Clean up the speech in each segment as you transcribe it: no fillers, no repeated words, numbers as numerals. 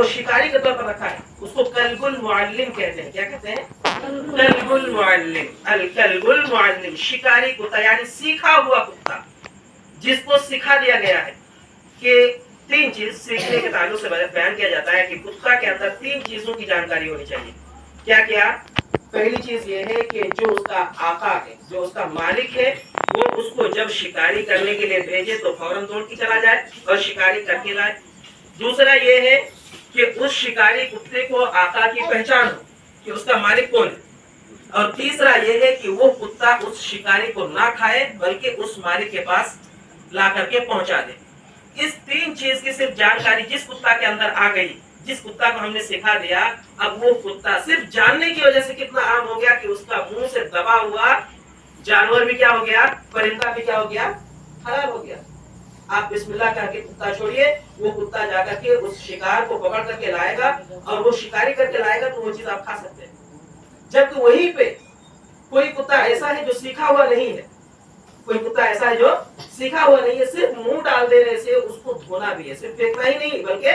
शिकारी के तौर पर रखा है, उसको कल्बुल मुअल्लिम कहते हैं। क्या कहते हैं? कल्बुल मुअल्लिम, अल कल्बुल मुअल्लिम, शिकारी कुत्ता यानी सीखा हुआ कुत्ता, जिसको सिखा दिया गया है। कि तीन चीज सीखने के ताल्लुक से बयान किया जाता है कि कुत्ता के अंदर तीन चीजों की जानकारी होनी चाहिए। क्या क्या? पहली चीज ये है कि जो उसका आका है, जो उसका मालिक है, वो उसको जब शिकारी करने के लिए भेजे तो फौरन दौड़ के चला जाए और शिकारी करके लाए। दूसरा ये है कि उस शिकारी कुत्ते को आका की पहचान हो कि उसका मालिक कौन है। और तीसरा ये है कि वो कुत्ता उस शिकारी को ना खाए बल्कि उस मालिक के पास ला करके पहुंचा दे। इस तीन चीज की सिर्फ जानकारी जिस कुत्ता के अंदर आ गई, जिस कुत्ता को हमने सिखा दिया, अब वो कुत्ता सिर्फ जानने की वजह से कितना आम हो गया कि उसका मुंह से दबा हुआ जानवर भी क्या हो गया, परिंदा भी क्या हो गया, हलाल हो गया। आप बिस्मिल्लाह करके कुत्ता छोड़िए, वो कुत्ता जाकर के उस शिकार को पकड़ करके लाएगा और वो शिकारी करके लाएगा तो वो चीज आप खा सकते हैं। जबकि वहीं पे कोई कुत्ता ऐसा है जो सीखा हुआ नहीं है, कोई कुत्ता ऐसा है जो सीखा हुआ नहीं है, सिर्फ मुंह डाल देने से उसको धोना भी है, सिर्फ फेंकना ही नहीं बल्कि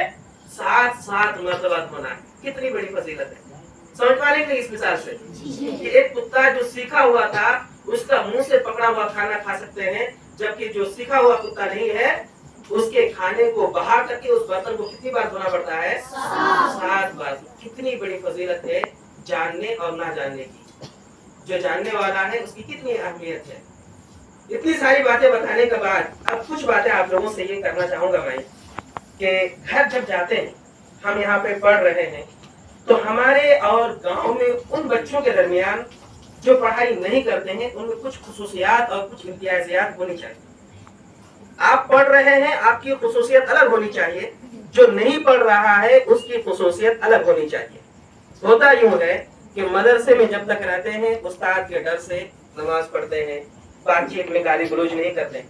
7 मरतबा धोना है। कितनी बड़ी फजीलत है, समझ पा रहे हैं इस मिसाल से कि एक कुत्ता जो सीखा हुआ था उसका मुंह से पकड़ा हुआ खाना खा सकते हैं, जबकि जो सीखा हुआ कुत्ता नहीं है उसके खाने को बहा करके उस बर्तन को कितनी बार धोना पड़ता है? 7 बार। कितनी बड़ी फजीलत है जानने और ना जानने की। जो जानने वाला है उसकी कितनी अहमियत है। इतनी सारी बातें बताने के बाद अब कुछ बातें आप लोगों से ये करना चाहूंगा मैं कि घर जब जाते हैं, हम यहाँ पे पढ़ रहे हैं, तो हमारे और गांव में उन बच्चों के दरमियान जो पढ़ाई नहीं करते हैं उनमें कुछ खुसूसियात और कुछ इम्तियाजियात होनी चाहिए। आप पढ़ रहे हैं, आपकी खुसूसियत अलग होनी चाहिए, जो नहीं पढ़ रहा है उसकी खुसूसियत अलग होनी चाहिए। होता यूं है कि मदरसे में जब तक रहते हैं उस्ताद के डर से नमाज पढ़ते हैं, बातचीत में गाली गलौज नहीं करते,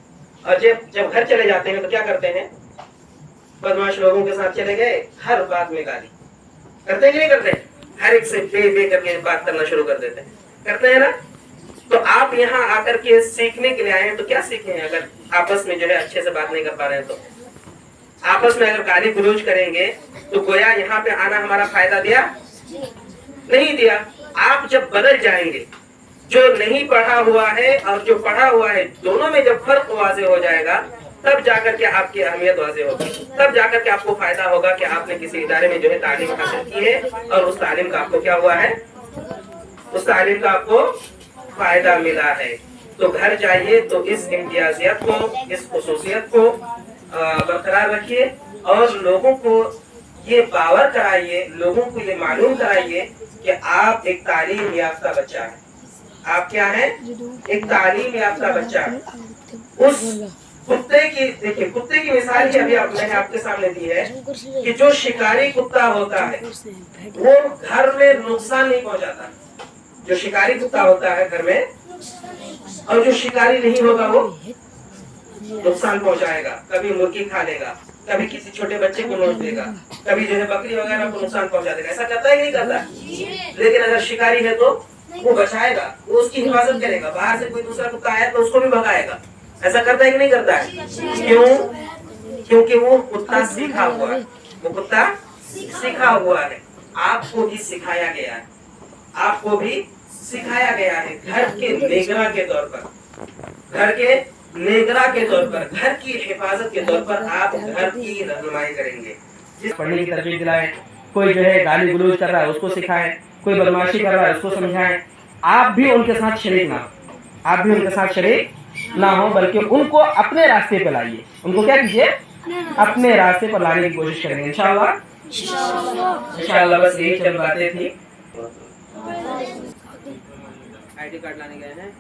और जब घर चले जाते हैं तो क्या करते हैं? बदमाश लोगों के साथ चले गए, हर बात में गाली करते हैं कि नहीं करते? हर एक से बे करके बात करना शुरू कर देते हैं, करते हैं ना? तो आप यहाँ आकर के सीखने के लिए आए हैं तो क्या सीखे हैं? अगर आपस में जो है अच्छे से बात नहीं कर पा रहे हैं तो आपस में अगर गाली गलौज करेंगे तो गोया यहाँ पे आना हमारा फायदा दिया? नहीं दिया। आप जब बदल जाएंगे, जो नहीं पढ़ा हुआ है और जो पढ़ा हुआ है दोनों में जब फर्क वाज़ेह हो जाएगा तब जाकर के आपकी अहमियत वाज़ेह होगी, तब जाकर के आपको फायदा होगा कि आपने किसी इदारे में जो है तालीम हासिल की है और उस तालीम का आपको क्या हुआ है, उस तालीम का आपको फायदा मिला है। तो घर जाइए तो इस इम्तियाजियत को, इस खुसूसियत को बरकरार रखिए और लोगों को ये बावर कराइए, लोगों को ये मालूम कराइए कि आप एक तालीम याफ्ता बच्चा है। आप क्या हैं? एक तालीम याफ्ता बच्चा है। उस कुत्ते की, देखिए कुत्ते की मिसाल ही अभी मैंने आपके सामने दी है कि जो शिकारी कुत्ता होता है वो घर में नुकसान नहीं पहुंचाता। जो शिकारी कुत्ता होता है घर में, और जो शिकारी नहीं होगा वो नुकसान पहुंचाएगा। कभी मुर्गी खा लेगा, कभी किसी छोटे बच्चे को नोच देगा, कभी जो है बकरी वगैरह को नुकसान पहुंचा देगा। ऐसा करता है कि नहीं करता? लेकिन अगर शिकारी है तो वो बचाएगा, वो उसकी हिफाजत करेगा। बाहर से कोई दूसरा कुत्ता आया तो उसको भी भगाएगा। ऐसा करता है कि नहीं करता है? क्यों? क्योंकि वो कुत्ता सीखा हुआ है, वो कुत्ता सीखा हुआ है। आपको भी सिखाया गया है, आपको भी सिखाया गया है घर के नेगरा के तौर पर, घर के नेगरा के तौर पर, घर की हिफाजत के तौर पर आप घर की रहनुमाई करेंगे। जिस पढ़ने की तरकीब दिलाएं, कोई जो है गाली गलौज कर रहा है उसको सिखाएं, कोई बदमाशी कर रहा है उसको समझाएं। आप भी उनके साथ शरीक ना, आप भी उनके साथ शरीक ना हो, बल्कि उनको अपने रास्ते पे लाइए। उनको क्या कीजिए? अपने रास्ते पर लाने की कोशिश करेंगे इंशाअल्लाह। इंशाअल्लाह बस यही चंद बातें थी। आईडी कार्ड लाने गए हैं।